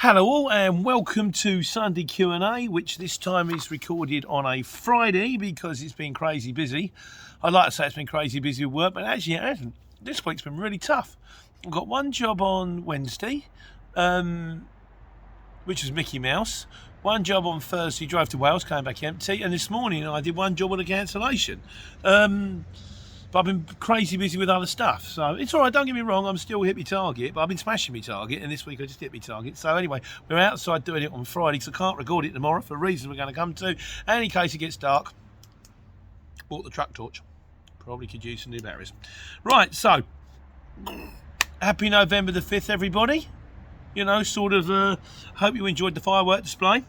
Hello all and welcome to Sunday Q&A, which this time is recorded on a Friday because it's been crazy busy. I'd like to say it's been crazy busy with work, but actually it hasn't. This week's been really tough. I've got one job on Wednesday, which was Mickey Mouse. One job on Thursday, drove to Wales, came back empty. And this morning I did one job on a cancellation. But I've been crazy busy with other stuff. So it's all right, don't get me wrong, I'm still hit my target, but I've been smashing my target, and this week I just hit my target. So anyway, we're outside doing it on Friday, so I can't record it tomorrow for reasons we're going to come to. And in case it gets dark, bought the truck torch. Probably could use some new batteries. Right, so, happy November the 5th, everybody. You know, hope you enjoyed the firework display.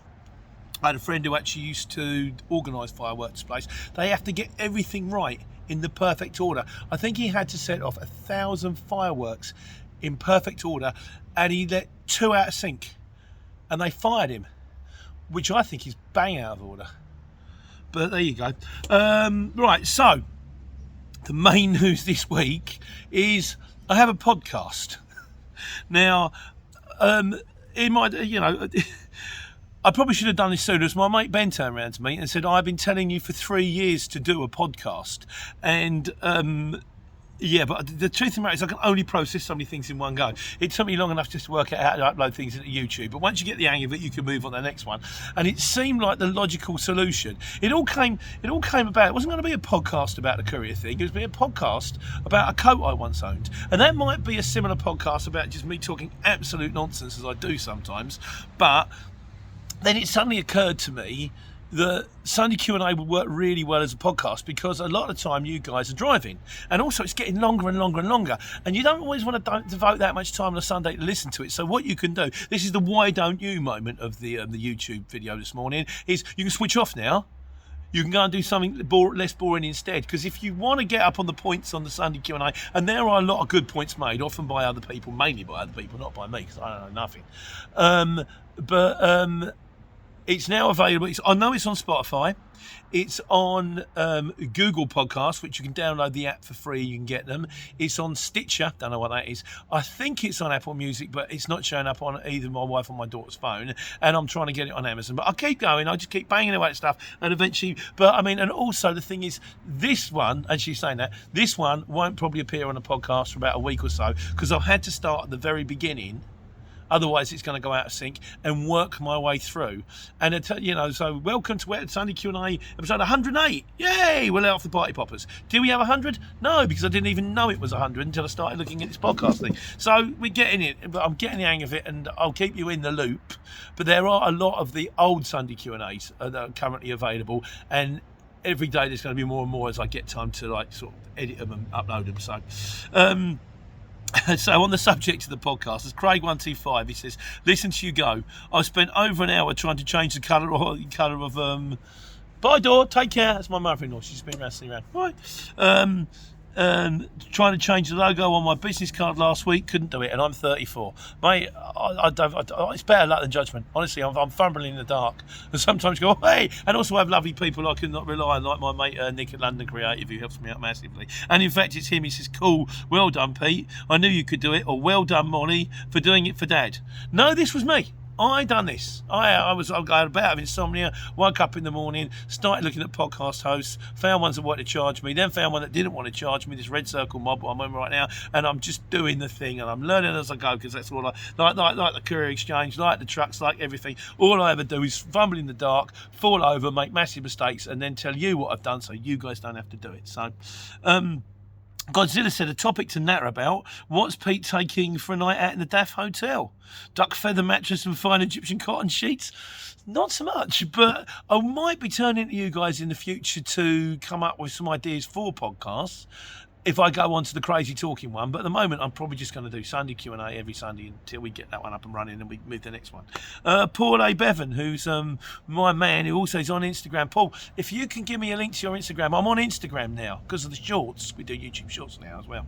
I had a friend who actually used to organise firework displays. They have to get everything right in the perfect order. I think he had to set off 1,000 fireworks in perfect order, and he let 2 out of sync, and they fired him, which I think is bang out of order. But there you go. Right, so the main news this week is I have a podcast. Now, in my, I probably should have done this sooner. As my mate Ben turned around to me and said, I've been telling you for 3 years to do a podcast. And but the truth of the matter is I can only process so many things in one go. It took me long enough just to work out how to upload things into YouTube. But once you get the hang of it, you can move on to the next one. And it seemed like the logical solution. It all came about. It wasn't going to be a podcast about the courier thing. It was going to be a podcast about a coat I once owned. And that might be a similar podcast about just me talking absolute nonsense, as I do sometimes. But then it suddenly occurred to me that Sunday Q&A would work really well as a podcast, because a lot of the time you guys are driving, and also it's getting longer and longer and longer, and you don't always want to devote that much time on a Sunday to listen to it. So what you can do, this is the why don't you moment of the YouTube video this morning, is you can switch off now. You can go and do something less boring instead, because if you want to get up on the points on the Sunday Q&A, and there are a lot of good points made, often by other people, mainly by other people, not by me, because I don't know nothing. It's now available. I know it's on Spotify. It's on Google Podcasts, which you can download the app for free. You can get them. It's on Stitcher. Don't know what that is. I think it's on Apple Music, but it's not showing up on either my wife or my daughter's phone. And I'm trying to get it on Amazon. But I'll keep going. I'll just keep banging away at stuff. And eventually, and also the thing is, this one, and she's saying that, this one won't probably appear on a podcast for about a week or so, because I've had to start at the very beginning. Otherwise, it's going to go out of sync, and work my way through. And, so welcome to Sunday Q&A episode 108. Yay! We're let off the party poppers. Do we have 100? No, because I didn't even know it was 100 until I started looking at this podcast thing. So we're getting it, but I'm getting the hang of it, and I'll keep you in the loop. But there are a lot of the old Sunday Q&As that are currently available, and every day there's going to be more and more as I get time to sort of edit them and upload them. So on the subject of the podcast, as Craig125, he says, listen to you go. I spent over an hour trying to change the colour of bye, door, take care. That's my mother-in-law. She's been wrestling around. Right. Trying to change the logo on my business card last week, couldn't do it, and I'm 34. Mate, it's better luck than judgment. Honestly, I'm fumbling in the dark. And sometimes go, hey! And also I have lovely people I can not rely on, like my mate Nick at London Creative, who helps me out massively. And in fact, it's him. He says, cool, well done, Pete. I knew you could do it. Or well done, Molly, for doing it for Dad. No, this was me. I done this. I was going about of insomnia, woke up in the morning, started looking at podcast hosts, found ones that wanted to charge me, then found one that didn't want to charge me, this Red Circle mob I'm in right now, and I'm just doing the thing, and I'm learning as I go, because that's all like the courier exchange, like the trucks, like everything. All I ever do is fumble in the dark, fall over, make massive mistakes, and then tell you what I've done so you guys don't have to do it. So, Godzilla said, a topic to natter about. What's Pete taking for a night out in the Daff Hotel? Duck feather mattress and fine Egyptian cotton sheets? Not so much, but I might be turning to you guys in the future to come up with some ideas for podcasts if I go on to the crazy talking one. But at the moment, I'm probably just going to do Sunday Q&A every Sunday until we get that one up and running, and we move to the next one. Paul A. Bevan, who's my man, who also is on Instagram. Paul, if you can give me a link to your Instagram. I'm on Instagram now because of the shorts. We do YouTube shorts now as well.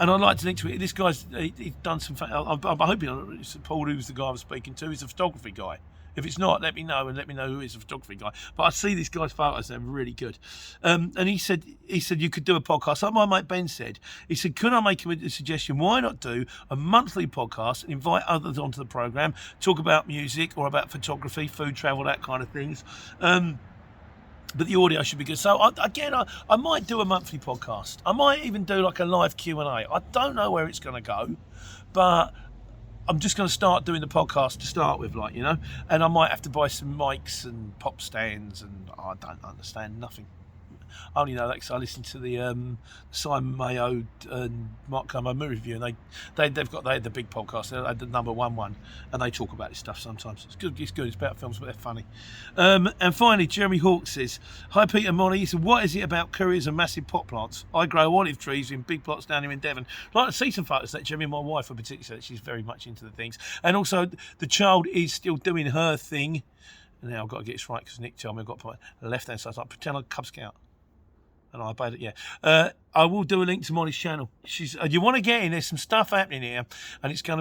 And I'd like to link to it. This guy's he's done some. I'm hoping it's Paul, who's the guy I was speaking to. He's a photography guy. If it's not, let me know and let me know who is a photography guy. But I see this guy's photos; they're really good. And he said you could do a podcast. Like my mate Ben said, he said, could I make him a suggestion? Why not do a monthly podcast and invite others onto the program, talk about music or about photography, food, travel, that kind of things. But the audio should be good. So I might do a monthly podcast. I might even do like a live Q&A. I don't know where it's going to go, but I'm just going to start doing the podcast to start with, and I might have to buy some mics and pop stands, and I don't understand nothing. I only know that because I listened to the Simon Mayo and Mark Como movie review, and they had the big podcast. They had the number one, and they talk about this stuff sometimes. It's good. It's about films, but they're funny. And finally, Jeremy Hawke says, "Hi Peter Monty." He said, "What is it about couriers and massive pot plants? I grow olive trees in big plots down here in Devon. I'd like to see some photos of that, Jeremy. My wife in particular, she's very much into the things, and also the child is still doing her thing." Now I've got to get this right because Nick told me I've got to put my left hand side. So I pretend I'm a Cub Scout. And I paid it, yeah. I will do a link to Molly's channel. You want to get in, there's some stuff happening here, and it's all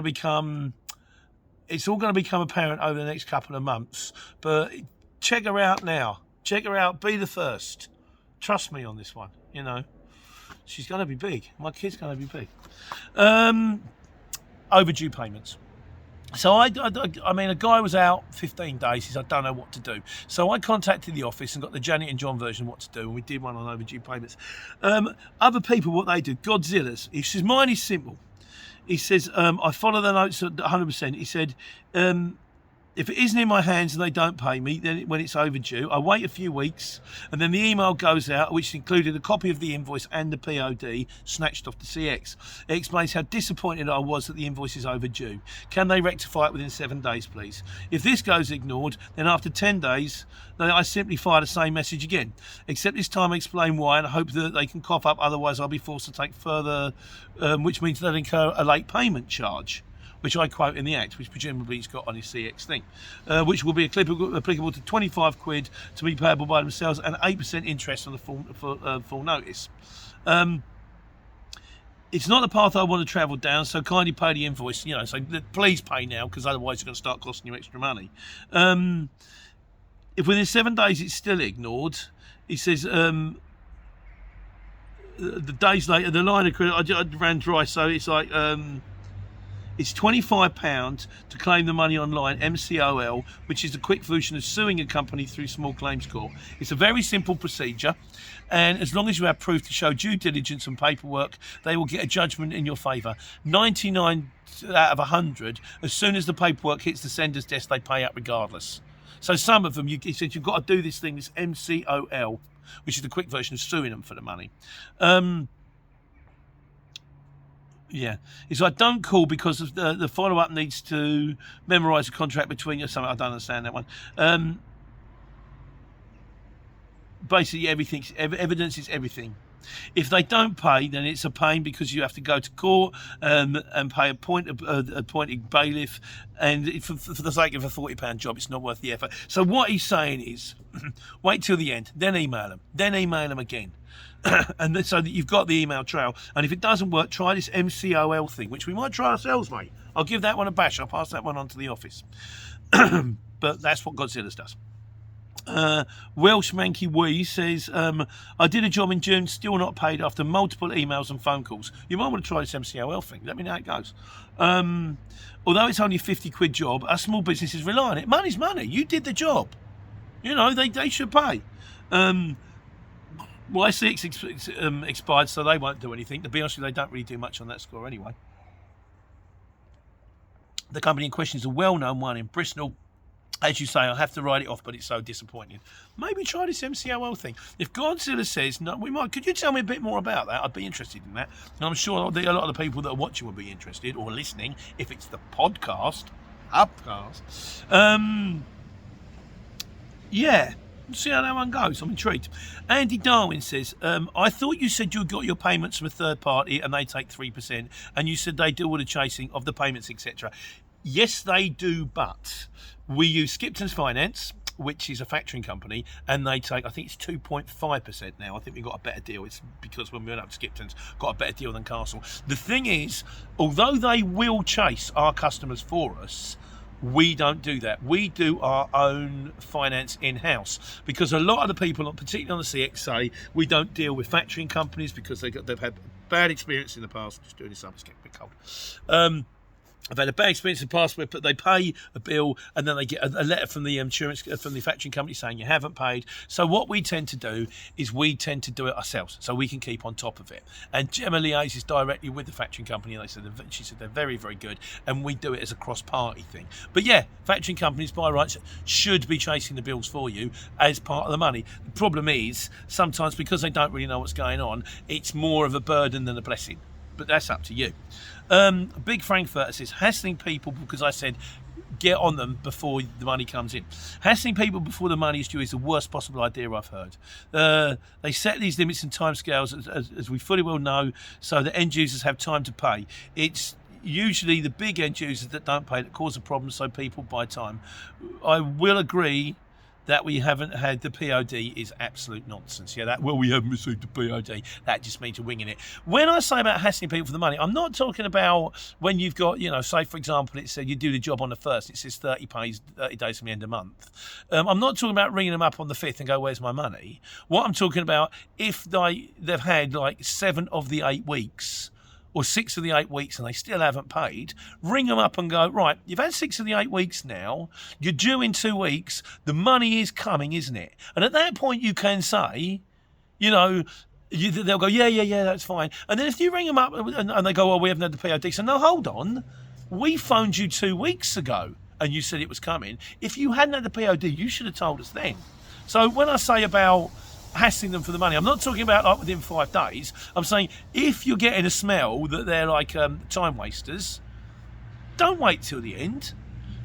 going to become apparent over the next couple of months. But check her out now. Check her out. Be the first. Trust me on this one. She's going to be big. My kid's going to be big. Overdue payments. So I mean, a guy was out 15 days. He said, I don't know what to do. So I contacted the office and got the Janet and John version of what to do, and we did one on overdue payments. Other people, what they do, Godzilla's. He says, mine is simple. He says, I follow the notes at 100%. He said, if it isn't in my hands and they don't pay me, then when it's overdue, I wait a few weeks, and then the email goes out, which included a copy of the invoice and the POD snatched off the CX. It explains how disappointed I was that the invoice is overdue. Can they rectify it within 7 days, please? If this goes ignored, then after 10 days, I simply fire the same message again. Except this time I explain why, and I hope that they can cough up, otherwise I'll be forced to take further, which means they'll incur a late payment charge, which I quote in the Act, which presumably he's got on his CX thing, which will be applicable to 25 quid to be payable by themselves and 8% interest on the full notice. It's not the path I want to travel down, so kindly pay the invoice, so please pay now, because otherwise it's going to start costing you extra money. If within 7 days it's still ignored, he says, the days later, the line of credit, I ran dry, so it's like, it's £25 to claim the money online, MCOL, which is the quick version of suing a company through small claims court. It's a very simple procedure, and as long as you have proof to show due diligence and paperwork, they will get a judgment in your favour. 99 out of 100, as soon as the paperwork hits the sender's desk, they pay up regardless. So some of them, he said, you've got to do this thing, this MCOL, which is the quick version of suing them for the money. Yeah, it's like, don't call because of the follow-up needs to memorise the contract between you or something. I don't understand that one. Basically, evidence is everything. If they don't pay, then it's a pain because you have to go to court and pay a appointed bailiff, and for the sake of a £40 job, it's not worth the effort. So what he's saying is, wait till the end, then email them again. And then, so that you've got the email trail, and if it doesn't work, try this MCOL thing, which we might try ourselves, mate. I'll give that one a bash. I'll pass that one on to the office. But that's what Godzilla's does. Welsh Manky Wee says, I did a job in June, still not paid after multiple emails and phone calls. You might want to try this MCOL thing. Let me know how it goes. Although it's only a 50 quid job, our small businesses rely on it. Money's money. You did the job. They should pay. YCX expired, so they won't do anything. To be honest with you, they don't really do much on that score anyway. The company in question is a well-known one in Bristol. As you say, I have to write it off, but it's so disappointing. Maybe try this MCOL thing. If Godzilla says, no, we might. Could you tell me a bit more about that? I'd be interested in that. And I'm sure a lot of the people that are watching will be interested, or listening, if it's the podcast. Yeah. See how that one goes. I'm intrigued. Andy Darwin says, I thought you said you got your payments from a third party and they take 3%, and you said they do all the chasing of the payments, etc. Yes, they do, but we use Skipton's Finance, which is a factoring company, and they take, I think it's 2.5% now. I think we got a better deal. It's because when we went up to Skipton's, got a better deal than Castle. The thing is, although they will chase our customers for us, we don't do that. We do our own finance in-house, because a lot of the people, particularly on the CX, say we don't deal with factoring companies because they've had bad experience in the past. Just doing this up, it's getting a bit cold. I've had a bad experience in the past where they pay a bill and then they get a letter from the insurance, from the factoring company saying you haven't paid. So what we tend to do is we tend to do it ourselves so we can keep on top of it. And Gemma liaises directly with the factoring company, and she said they're very, very good, and we do it as a cross-party thing. But yeah, factoring companies by rights should be chasing the bills for you as part of the money. The problem is sometimes because they don't really know what's going on, it's more of a burden than a blessing. But that's up to you. Big Frankfurter says, hassling people because I said get on them before the money comes in. Hassling people before the money is due is the worst possible idea I've heard. They set these limits and timescales, as we fully well know, so that end users have time to pay. It's usually the big end users that don't pay that cause a problem, so people buy time. I will agree that we haven't had the POD is absolute nonsense. Yeah, we haven't received the POD. That just means you're winging it. When I say about hassling people for the money, I'm not talking about when you've got, say, for example, it said you do the job on the 1st, it says 30 days from the end of the month. I'm not talking about ringing them up on the 5th and go, where's my money? What I'm talking about, if they've had like 7 of the 8 weeks, or 6 of the 8 weeks and they still haven't paid, ring them up and go, right, you've had 6 of the 8 weeks now, you're due in 2 weeks, the money is coming, isn't it? And at that point you can say, they'll go, yeah, that's fine. And then if you ring them up and they go, we haven't had the POD, so no, hold on, we phoned you 2 weeks ago and you said it was coming. If you hadn't had the POD, you should have told us then. So when I say about hassling them for the money, I'm not talking about like within 5 days. I'm saying if you're getting a smell that they're like time wasters, don't wait till the end.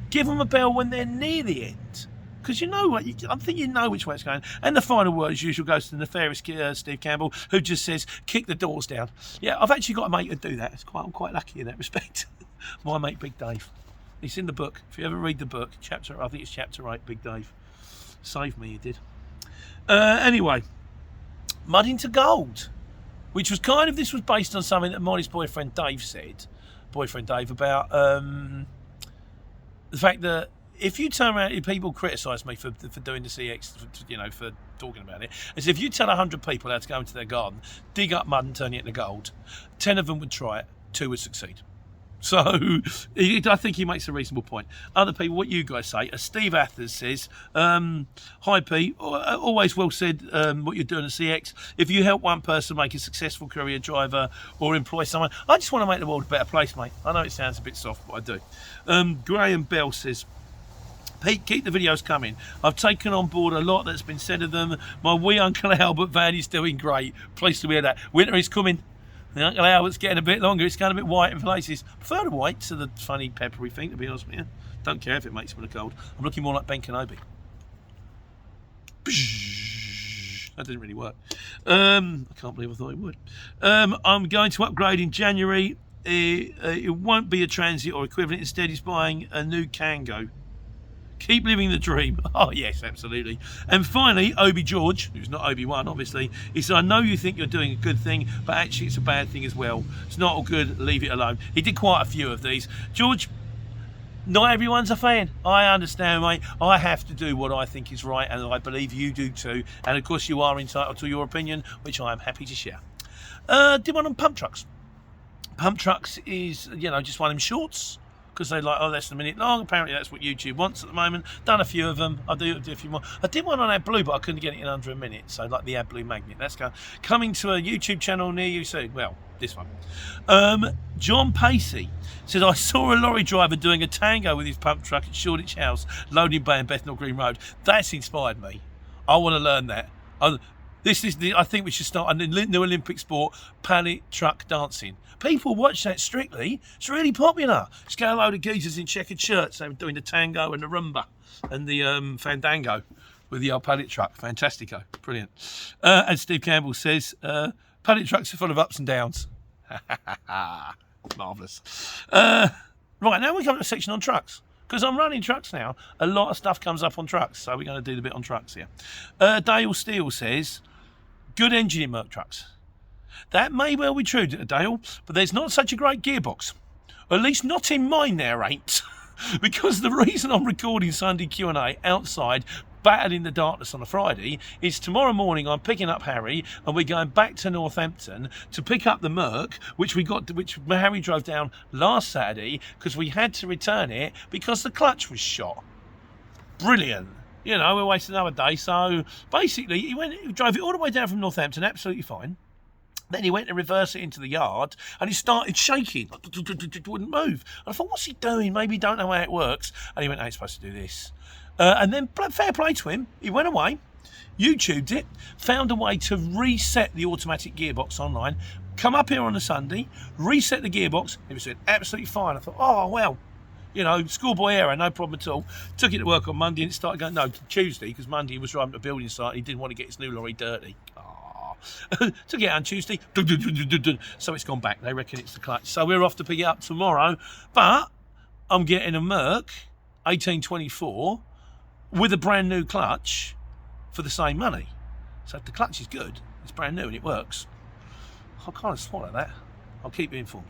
Give them a bell when they're near the end, because you know what, I think you know which way it's going. And the final word as usual goes to the nefarious Steve Campbell, who just says kick the doors down. Yeah, I've actually got a mate to do that. I'm quite lucky in that respect. My mate Big Dave, it's in the book. If you ever read the book, I think it's chapter 8, Big Dave saved me, he did. Anyway, Mud into Gold, which was this was based on something that Molly's boyfriend Dave said, about the fact that if you turn around, people criticise me for doing the CX, for talking about it, as if you tell 100 people how to go into their garden, dig up mud and turn it into gold, 10 of them would try it, 2 would succeed. So I think he makes a reasonable point. Other people, what you guys say? Steve Athers says, hi Pete, always well said what you're doing at CX. If you help one person make a successful courier driver or employ someone, I just want to make the world a better place, mate. I know it sounds a bit soft, but I do. Graham Bell says, Pete, keep the videos coming. I've taken on board a lot that's been said of them. My wee Uncle Albert van is doing great. Pleased to hear that. Winter is coming. The Uncle Albert's getting a bit longer. It's going a bit white in places. Prefer the white to the funny peppery thing, to be honest with you. Don't care if it makes me look cold. I'm looking more like Ben Kenobi. That didn't really work. I can't believe I thought it would. I'm going to upgrade in January. It won't be a transit or equivalent. Instead, he's buying a new Kango. Keep living the dream. Oh, yes, absolutely. And finally, Obi George, who's not Obi-Wan, obviously, he said, I know you think you're doing a good thing, but actually it's a bad thing as well. It's not all good, leave it alone. He did quite a few of these. George, not everyone's a fan. I understand, mate. I have to do what I think is right, and I believe you do too. And, of course, you are entitled to your opinion, which I am happy to share. Did one on pump trucks. Pump trucks is, just one of them shorts, because they're like, less than a minute long. Apparently that's what YouTube wants at the moment. Done a few of them. I'll do a few more. I did one on AdBlue, but I couldn't get it in under a minute. So like the AdBlue magnet. That's coming to a YouTube channel near you soon. Well, this one. John Pacey says, I saw a lorry driver doing a tango with his pump truck at Shoreditch House, Loading Bay and Bethnal Green Road. That's inspired me. I want to learn that. I think we should start a new Olympic sport, pallet truck dancing. People watch that Strictly. It's really popular. Just get a load of geezers in checkered shirts. They're doing the tango and the rumba and the fandango with the old pallet truck. Fantastico. Brilliant. And Steve Campbell says, pallet trucks are full of ups and downs. Marvellous. Right, now we come to a section on trucks. Because I'm running trucks now. A lot of stuff comes up on trucks, so we're going to do the bit on trucks here. Dale Steele says, good engine in Merc trucks. That may well be true, Dale, but there's not such a great gearbox. At least not in mine there ain't. Because the reason I'm recording Sunday Q&A outside, battered in the darkness on a Friday, is tomorrow morning I'm picking up Harry and we're going back to Northampton to pick up the Merc, which Harry drove down last Saturday because we had to return it because the clutch was shot. Brilliant. You know, we wasted another day. So basically, he drove it all the way down from Northampton, absolutely fine. Then he went to reverse it into the yard and it started shaking. It wouldn't move. And I thought, what's he doing? Maybe he don't know how it works. And he went, I'm supposed to do this. And then, fair play to him, he went away, YouTubed it, found a way to reset the automatic gearbox online, come up here on a Sunday, reset the gearbox. It was absolutely fine. I thought, oh, well, you know, schoolboy error, no problem at all. Took it to work on Monday and it started going, no, Tuesday, because Monday he was driving to a building site and he didn't want to get his new lorry dirty. Took it out on Tuesday, so it's gone back. They reckon it's the clutch. So we're off to pick it up tomorrow. But I'm getting a Merc 1824 with a brand new clutch for the same money. So if the clutch is good, it's brand new and it works. I kind of swallow that. I'll keep you informed.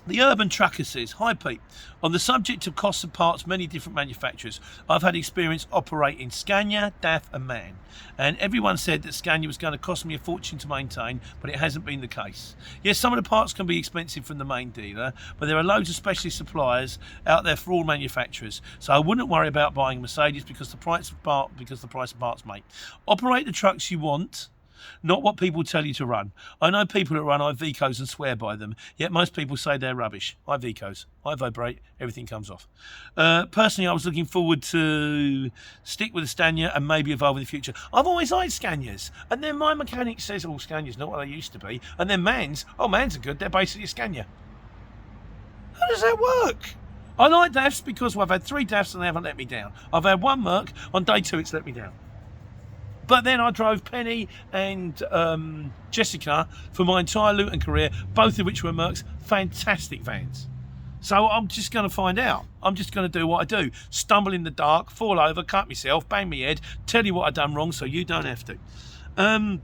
The Urban Trucker says, hi Pete, on the subject of costs of parts, many different manufacturers, I've had experience operating Scania, DAF and MAN, and everyone said that Scania was going to cost me a fortune to maintain, but it hasn't been the case. Yes, some of the parts can be expensive from the main dealer, but there are loads of specialist suppliers out there for all manufacturers, so I wouldn't worry about buying a Mercedes because the price of parts, mate. Operate the trucks you want, not what people tell you to run. I know people that run Ivecos and swear by them, yet most people say they're rubbish. Ivecos, I vibrate, everything comes off. Personally, I was looking forward to stick with the Scania and maybe evolve in the future. I've always liked Scanias, and then my mechanic says, oh, Scania's not what they used to be, and then Mans are good, they're basically a Scania. How does that work? I like DAFs because I've had 3 DAFs and they haven't let me down. I've had 1 Merc, on day 2 it's let me down. But then I drove Penny and Jessica for my entire Luton career, both of which were Mercs, fantastic vans. So I'm just going to find out. I'm just going to do what I do. Stumble in the dark, fall over, cut myself, bang my head, tell you what I've done wrong so you don't have to.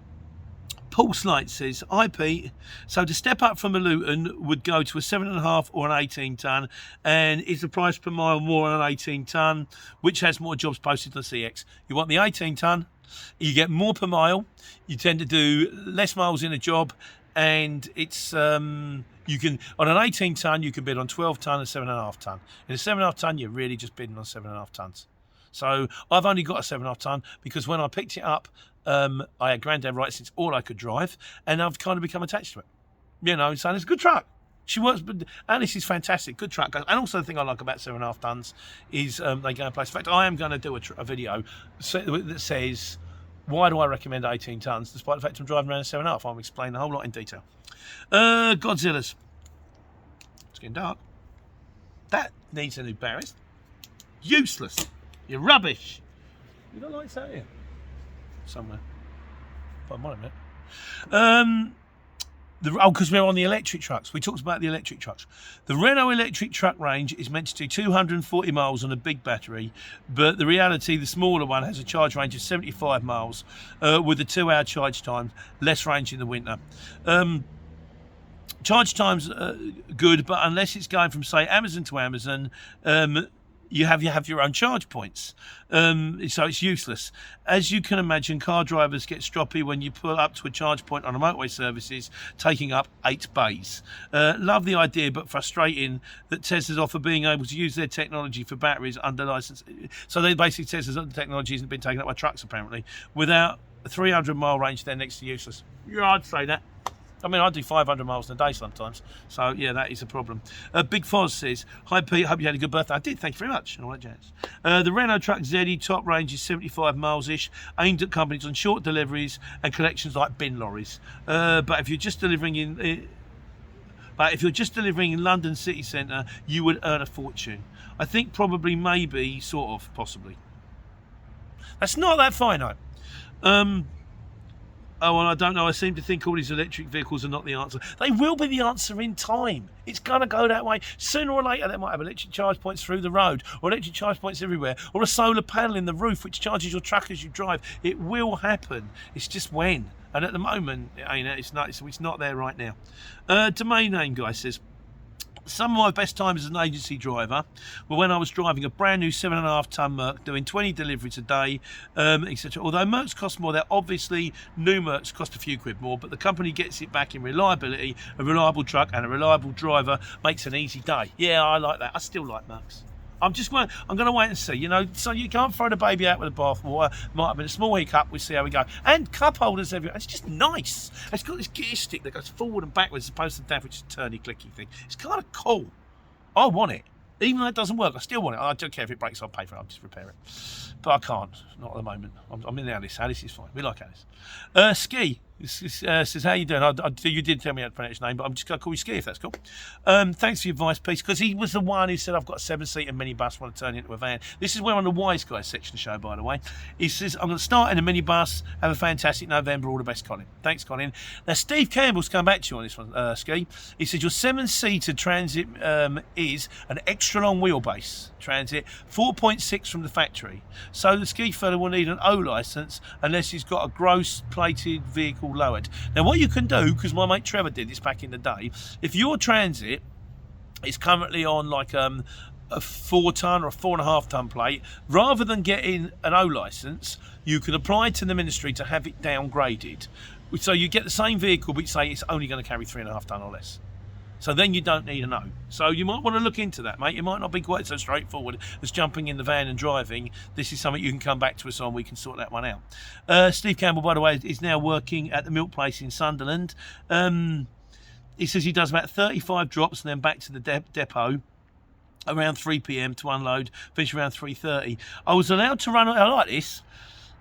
Paul Slight says, hi Pete, so to step up from a Luton would go to a 7.5 or an 18 tonne, and is the price per mile more on an 18 tonne, which has more jobs posted than the CX? You want the 18 tonne? You get more per mile, you tend to do less miles in a job, and it's you can on an 18 tonne you can bid on 12 tonne and 7.5 tonne. In a 7.5 tonne you're really just bidding on 7.5 tonnes. So I've only got a 7.5 tonne because when I picked it up, I had granddad rights, it's all I could drive, and I've kind of become attached to it. You know, so it's a good truck. She works, but Alice is fantastic, good truck. And also the thing I like about 7.5 tonnes is they go in place. In fact, I am going to do a video that says, why do I recommend 18 tonnes, despite the fact I'm driving around a 7.5? I'll explain the whole lot in detail. Godzilla's. It's getting dark. That needs a new ballast. Useless. You're rubbish. You got lights out here? Somewhere. But I'm on a minute. Because we're on the electric trucks. We talked about the electric trucks. The Renault electric truck range is meant to do 240 miles on a big battery, but the reality, the smaller one has a charge range of 75 miles with a 2-hour charge time, less range in the winter. Charge time's good, but unless it's going from, say, Amazon to Amazon, you have your own charge points, so it's useless. As you can imagine, car drivers get stroppy when you pull up to a charge point on a motorway services, taking up 8 bays. Love the idea, but frustrating that Tesla's offer being able to use their technology for batteries under license. So they basically Tesla's technology hasn't been taken up by trucks apparently. Without a 300-mile range, they're next to useless. Yeah, I'd say that. I mean, I do 500 miles in a day sometimes. So, yeah, that is a problem. Big Foz says, hi, Pete, hope you had a good birthday. I did, thank you very much. All right, jazz. The Renault Truck ZE top range is 75 miles-ish, aimed at companies on short deliveries and collections like bin lorries. But if you're just delivering in London city centre, you would earn a fortune. I think probably, maybe, sort of, possibly. That's not that finite. Oh, well, I don't know. I seem to think all these electric vehicles are not the answer. They will be the answer in time. It's going to go that way. Sooner or later, they might have electric charge points through the road, or electric charge points everywhere, or a solar panel in the roof which charges your truck as you drive. It will happen. It's just when. And at the moment, it's not there right now. Domain name guy says, some of my best times as an agency driver were when I was driving a brand new 7.5 tonne Merc, doing 20 deliveries a day, etc. Although Mercs cost more, they're obviously new Mercs cost a few quid more, but the company gets it back in reliability. A reliable truck and a reliable driver makes an easy day. Yeah, I like that. I still like Mercs. I'm going to wait and see, so you can't throw the baby out with the bathwater. Might have been a small hiccup, we'll see how we go. And cup holders everywhere, it's just nice. It's got this gear stick that goes forward and backwards as opposed to the which is a turny clicky thing. It's kind of cool. I want it. Even though it doesn't work, I still want it. I don't care if it breaks, I'll pay for it, I'll just repair it. But I can't, not at the moment. I'm in Alice. Alice is fine, we like Alice. Ski says, how you doing? You did tell me how to pronounce your name, but I'm just going to call you Ski if that's cool. Thanks for your advice, Pete, because he was the one who said, I've got a 7-seater minibus, want to turn it into a van. This is where on the Wise Guys section of the show, by the way. He says, I'm going to start in a minibus, have a fantastic November, all the best, Colin. Thanks, Colin. Now, Steve Campbell's come back to you on this one, Ski. He said, your 7-seater Transit is an extra long wheelbase Transit, 4.6 from the factory. So the ski fella will need an O licence unless he's got a gross plated vehicle lowered. Now what you can do, because my mate Trevor did this back in the day, if your Transit is currently on like a 4 tonne or a 4.5 tonne plate, rather than getting an O licence, you can apply to the ministry to have it downgraded. So you get the same vehicle, but you say it's only going to carry 3.5 tonne or less. So then you don't need an O. So you might want to look into that, mate. It might not be quite so straightforward as jumping in the van and driving. This is something you can come back to us on. We can sort that one out. Steve Campbell, by the way, is now working at the milk place in Sunderland. He says he does about 35 drops and then back to the depot around 3 p.m. to unload, finish around 3:30. I was allowed to run, I like this,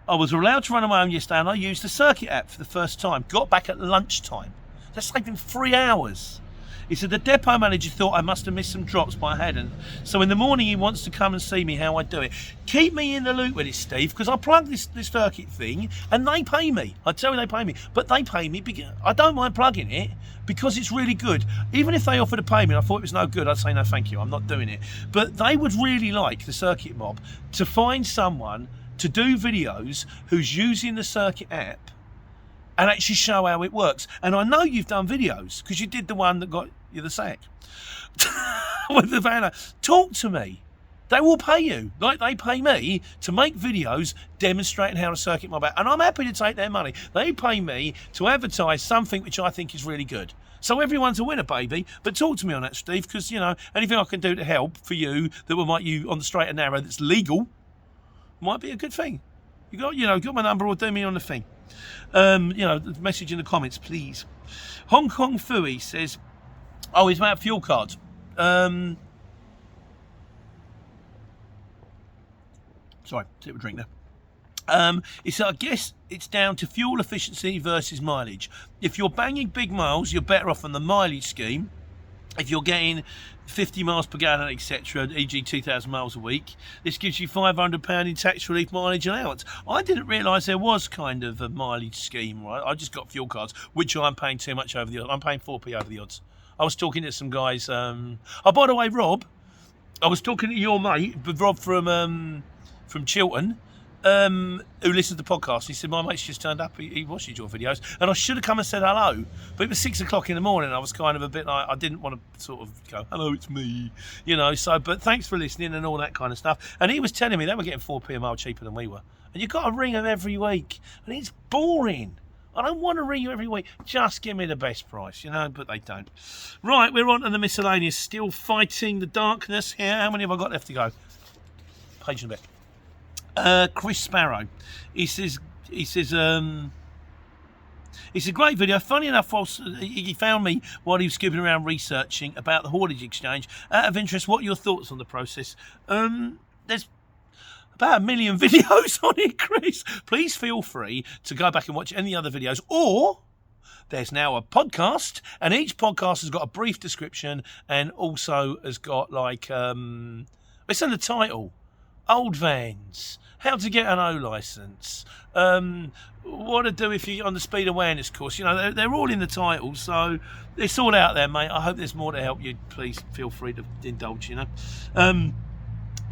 I was allowed to run on my own yesterday and I used the circuit app for the first time. Got back at lunchtime. That saved him 3 hours. He said the depot manager thought I must have missed some drops, but I hadn't. So in the morning he wants to come and see me how I do it. Keep me in the loop with this, Steve, because I plug this circuit thing and they pay me. I tell you they pay me. But they pay me because I don't mind plugging it because it's really good. Even if they offered to pay me and I thought it was no good, I'd say no thank you, I'm not doing it. But they would really like, the circuit mob, to find someone to do videos who's using the circuit app and actually show how it works. And I know you've done videos because you did the one that got you the sack with the van. Talk to me. They will pay you like they pay me to make videos demonstrating how to circuit mob out, and I'm happy to take their money. They pay me to advertise something which I think is really good. So everyone's a winner, baby. But talk to me on that, Steve, because anything I can do to help for you that will make you on the straight and narrow that's legal might be a good thing. You got my number, or do me on the thing. Message in the comments, please. Hong Kong Fooey says, oh, it's about fuel cards. Sorry, take a drink there. He said, I guess it's down to fuel efficiency versus mileage. If you're banging big miles, you're better off on the mileage scheme. If you're getting 50 miles per gallon, etc., e.g. 2,000 miles a week, this gives you £500 in tax relief mileage allowance. I didn't realise there was kind of a mileage scheme, right? I just got fuel cards, which I'm paying too much over the odds. I'm paying 4p over the odds. I was talking to some guys. Oh, by the way, Rob, I was talking to your mate, Rob from Chiltern, who listens to the podcast. He said, my mate's just turned up, he watches your videos, and I should have come and said hello, but it was 6 o'clock in the morning. I was kind of a bit like, I didn't want to sort of go, hello, it's me, but thanks for listening and all that kind of stuff. And he was telling me they were getting 4p a mile cheaper than we were, and you've got to ring them every week, and it's boring. I don't want to ring you every week. Just give me the best price, but they don't. Right, we're on to the miscellaneous. Still fighting the darkness here. How many have I got left to go? Page and a bit. Chris Sparrow. He says, it's a great video. Funny enough, he found me while he was skipping around researching about the haulage exchange. Out of interest, what are your thoughts on the process? There's about 1 million videos on it, Chris. Please feel free to go back and watch any other videos, or there's now a podcast, and each podcast has got a brief description and also has got it's in the title. old vans, how to get an O licence, what to do if you're on the speed awareness course. You know, they're all in the title, so it's all out there, mate. I hope there's more to help you. Please feel free to indulge, you know.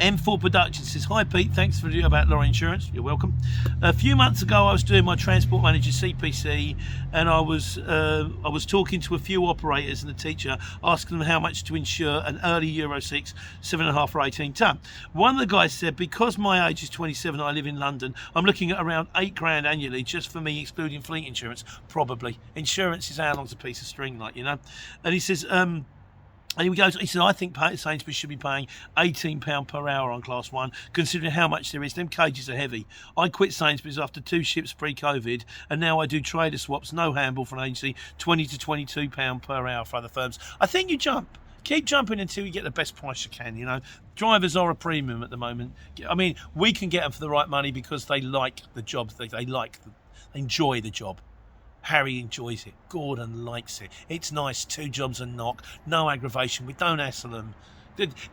M4 Productions says, hi Pete, thanks for the video about lorry insurance. You're welcome. A few months ago I was doing my transport manager CPC, and I was talking to a few operators and the teacher, asking them how much to insure an early Euro 6 7.5 or 18 tonne. One of the guys said, because my age is 27, I live in London, I'm looking at around £8,000 annually just for me, excluding fleet insurance. Probably. Insurance is how long's a piece of string, like, you know. And he says, and he said, I think Sainsbury's should be paying £18 per hour on Class 1, considering how much there is. Them cages are heavy. I quit Sainsbury's after 2 ships pre-COVID, and now I do trader swaps, no handball for an agency, £20 to £22 per hour for other firms. I think you jump. Keep jumping until you get the best price you can, you know. Drivers are a premium at the moment. I mean, we can get them for the right money because they like the job. They enjoy the job. Harry enjoys it. Gordon likes it. It's nice. 2 jobs a knock. No aggravation. We don't hassle them.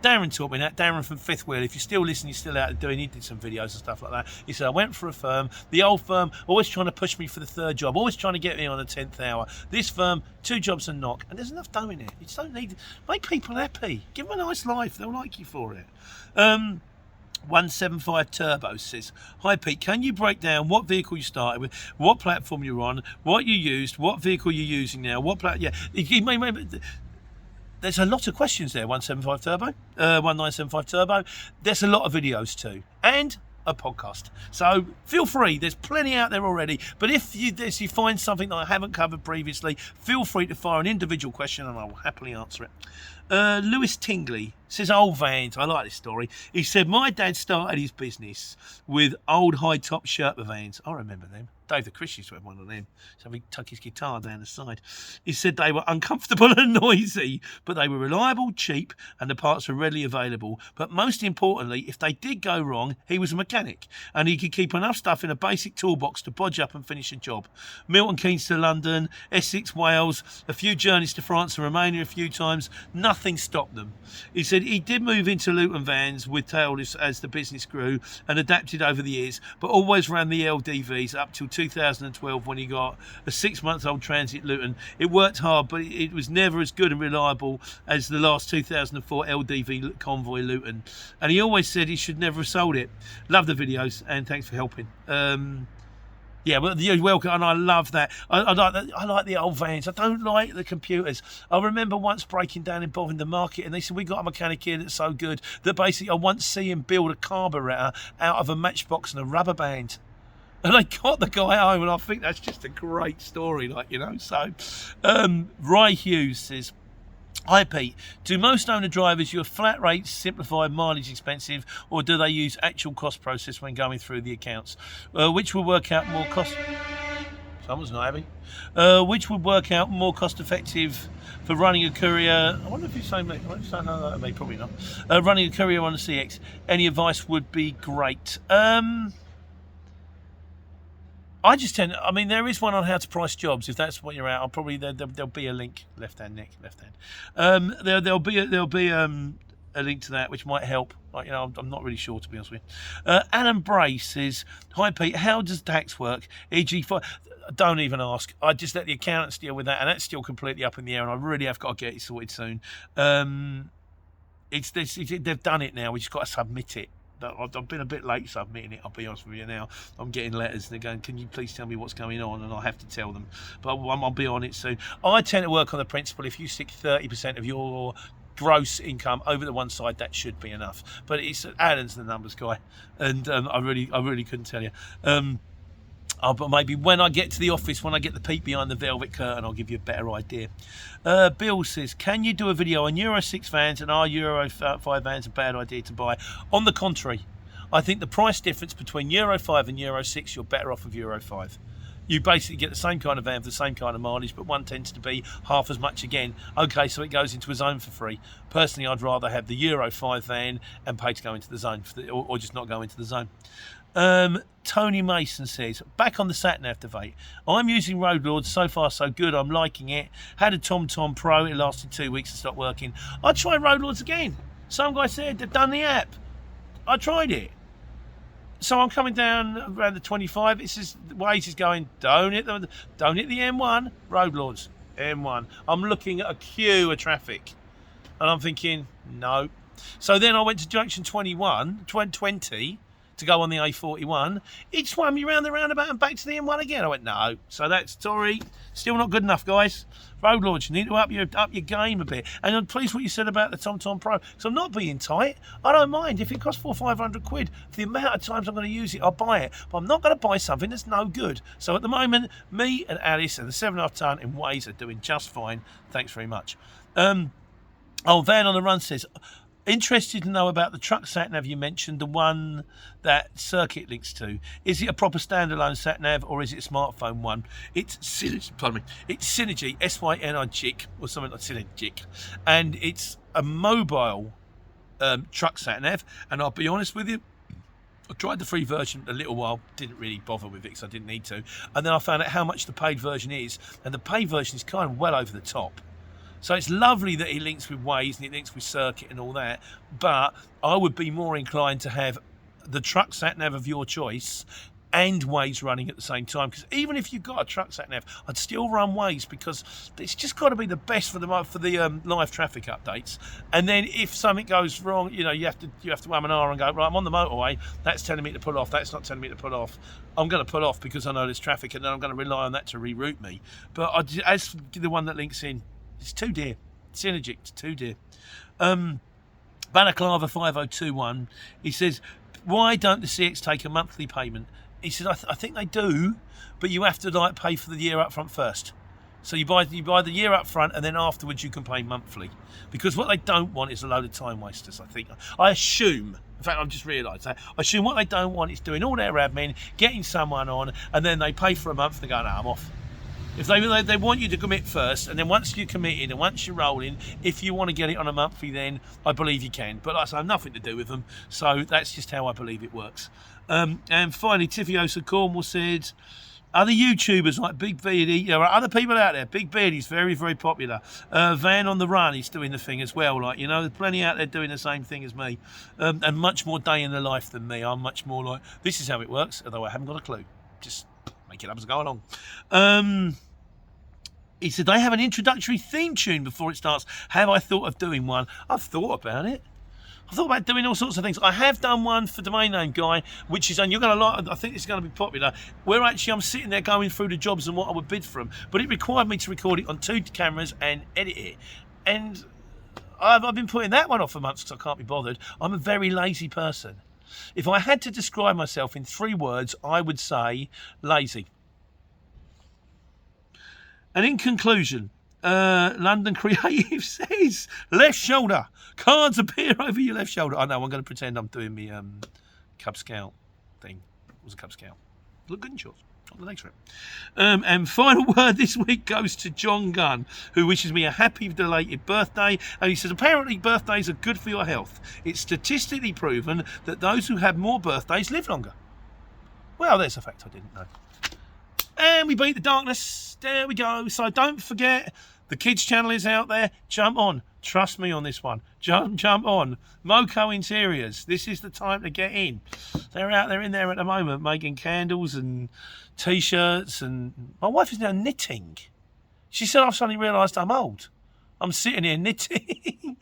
Darren taught me that. Darren from Fifth Wheel. If you're still listening, you're still out there doing. He did some videos and stuff like that. He said, I went for a firm. The old firm always trying to push me for the 3rd job. Always trying to get me on the 10th hour. This firm, 2 jobs a knock. And there's enough doing it. You just don't need. Make people happy. Give them a nice life. They'll like you for it. 175 Turbo says, hi Pete, can you break down what vehicle you started with, what platform you're on, what you used, what vehicle you're using now, there's a lot of questions there. 175 Turbo, 1975 Turbo. There's a lot of videos too, and a podcast. So feel free. There's plenty out there already. But if you find something that I haven't covered previously, feel free to fire an individual question, and I will happily answer it. Lewis Tingley says, old vans. I like this story. He said, my dad started his business with old high-top Sherpa vans. I remember them. Dave the Chris used to have one of them. So he tuck his guitar down the side. He said they were uncomfortable and noisy, but they were reliable, cheap, and the parts were readily available. But most importantly, if they did go wrong, he was a mechanic, and he could keep enough stuff in a basic toolbox to bodge up and finish a job. Milton Keynes to London, Essex, Wales, a few journeys to France and Romania a few times. Nothing stopped them. He said he did move into Luton vans with taillifts as the business grew and adapted over the years, but always ran the LDVs up till 2012 when he got a 6-month-old Transit Luton. It worked hard, but it was never as good and reliable as the last 2004 LDV Convoy Luton. And he always said he should never have sold it. Love the videos, and thanks for helping. Yeah, well, you're welcome, and I love that. I like that. I like the old vans. I don't like the computers. I remember once breaking down in Botham the Market, and they said, we got a mechanic here that's so good that basically I once see him build a carburettor out of a matchbox and a rubber band. And I got the guy home, and I think that's just a great story, like, you know. So, Ray Hughes says, hi Pete, do most owner drivers use flat rates, simplified mileage expensive, or do they use actual cost process when going through the accounts? Which will work out more cost... Someone's not happy. Which would work out more cost effective for running a courier? I wonder if you say me. I wonder if you say no, me, probably not. Running a courier on a CX. Any advice would be great. I just tend, I mean, there is one on how to price jobs. If that's what you're at, I'll probably there'll be a link. Left hand, Nick, left hand. There'll be a link to that which might help. Like, you know, I'm not really sure, to be honest with you. Alan Bray says, hi Pete, how does tax work? E.g., don't even ask. I just let the accountants deal with that, and that's still completely up in the air, and I really have got to get it sorted soon. They've done it now. We just got to submit it. I've been a bit late submitting it, I'll be honest with you now. I'm getting letters and they're going, can you please tell me what's going on? And I have to tell them. But I'll be on it soon. I tend to work on the principle, if you stick 30% of your gross income over the one side, that should be enough. But it's Alan's the numbers guy, and I really couldn't tell you. But maybe when I get to the office, when I get the peek behind the velvet curtain, I'll give you a better idea. Bill says, can you do a video on Euro 6 vans, and are Euro 5 vans a bad idea to buy? On the contrary, I think the price difference between Euro 5 and Euro 6, you're better off with Euro 5. You basically get the same kind of van for the same kind of mileage, but one tends to be half as much again. Okay, so it goes into a zone for free. Personally, I'd rather have the Euro 5 van and pay to go into the zone, or just not go into the zone. Tony Mason says, back on the sat-nav debate, I'm using Road Lords, so far so good, I'm liking it. Had a TomTom Pro, it lasted 2 weeks and stopped working. I'd try Road Lords again. Some guy said they've done the app. I tried it. So I'm coming down around the 25. It says Waze is going, don't hit the M1, road lords, M1. I'm looking at a queue of traffic, and I'm thinking, no. So then I went to junction 20 to go on the A41. It swung me round the roundabout and back to the M1 again. I went, no. So that's, sorry, still not good enough, guys. Road lords, you need to up your game a bit. And I'm pleased what you said about the TomTom Pro, because I'm not being tight. I don't mind if it costs £400 or £500 for the amount of times I'm going to use it. I'll buy it, but I'm not going to buy something that's no good. So at the moment, me and Alice and the 7.5 ton in Waze are doing just fine. Thanks very much. Van on the Run says, interested to know about the truck sat-nav you mentioned, the one that Circuit links to. Is it a proper standalone sat-nav or is it a smartphone one? It's Synergy, It's Synergy, SYNRGIC, or something like Synergic, and it's a mobile truck sat-nav. And I'll be honest with you, I tried the free version a little while, didn't really bother with it because I didn't need to. And then I found out how much the paid version is, and the paid version is kind of well over the top. So it's lovely that it links with Waze and it links with Circuit and all that, but I would be more inclined to have the truck sat-nav of your choice and Waze running at the same time, because even if you've got a truck sat-nav, I'd still run Waze, because it's just got to be the best for the live traffic updates. And then if something goes wrong, you have to and go, right, I'm on the motorway, that's telling me to pull off, that's not telling me to pull off. I'm going to pull off because I know there's traffic, and then I'm going to rely on that to reroute me. But as for the one that links in, it's too dear. Synergic, it's too dear. Balaclava 5021, he says, why don't the CX take a monthly payment? He says, I think they do, but you have to pay for the year up front first. So you buy the year up front, and then afterwards you can pay monthly. Because what they don't want is a load of time wasters, I think. I assume, in fact, I've just realised that. I assume what they don't want is doing all their admin, getting someone on, and then they pay for a month and they go, no, I'm off. If they want you to commit first, and then once you're committed and once you're rolling, if you want to get it on a monthly, then I believe you can. But like I say, I have nothing to do with them, so that's just how I believe it works. And finally, Tifiosa Cornwall said, other YouTubers like Big Beardy, there are other people out there. Big Beardy's very, very popular. Van on the Run is doing the thing as well. There's plenty out there doing the same thing as me, and much more day in the life than me. I'm much more like, this is how it works, although I haven't got a clue. Just make it up as I go along. He said, they have an introductory theme tune before it starts. Have I thought of doing one? I've thought about it. I've thought about doing all sorts of things. I have done one for Domain Name Guy, which is, and you're going to like, I think it's going to be popular, where actually I'm sitting there going through the jobs and what I would bid for them. But it required me to record it on 2 cameras and edit it. And I've been putting that one off for months because I can't be bothered. I'm a very lazy person. If I had to describe myself in 3 words, I would say lazy. And in conclusion, London Creative says, left shoulder, cards appear over your left shoulder. I know, I'm going to pretend I'm doing my Cub Scout thing. It was a Cub Scout. Look good in shorts. Got the legs for it. And final word this week goes to John Gunn, who wishes me a happy belated birthday. And he says, apparently birthdays are good for your health. It's statistically proven that those who have more birthdays live longer. Well, there's a fact I didn't know. And we beat the darkness. There we go. So don't forget, the kids channel is out there. Jump on. Trust me on this one. Jump on. Moco Interiors. This is the time to get in. They're out there in there at the moment making candles and T-shirts. And my wife is now knitting. She said, I've suddenly realised I'm old. I'm sitting here knitting.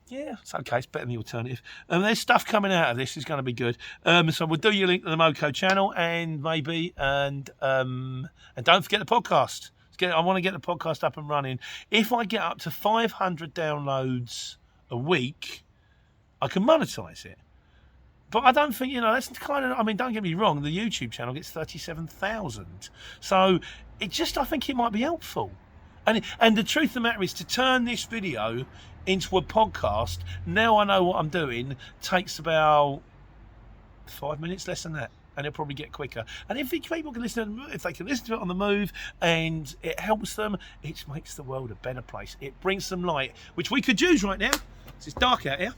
Yeah, it's okay. It's better than the alternative. There's stuff coming out of this. It's going to be good. So we'll do your link to the Moco channel, and don't forget the podcast. I want to get the podcast up and running. If I get up to 500 downloads a week, I can monetize it. But I don't think, that's kind of, don't get me wrong, the YouTube channel gets 37,000. So I think it might be helpful. And the truth of the matter is, to turn this video into a podcast, now I know what I'm doing, takes about 5 minutes, less than that, and it'll probably get quicker. And if people can if they can listen to it on the move and it helps them, it makes the world a better place. It brings some light, which we could use right now. It's dark out here.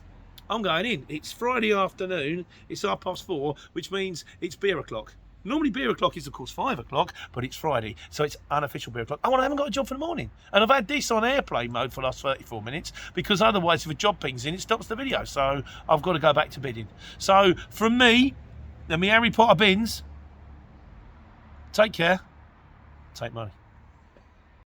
I'm going in. It's Friday afternoon. It's 4:30, which means it's beer o'clock. Normally beer o'clock is, of course, 5 o'clock, but it's Friday, so it's unofficial beer o'clock. Oh, and I haven't got a job for the morning. And I've had this on airplane mode for the last 34 minutes, because otherwise if a job pings in, it stops the video. So I've got to go back to bidding. So from me, and me Harry Potter bins, take care, take money.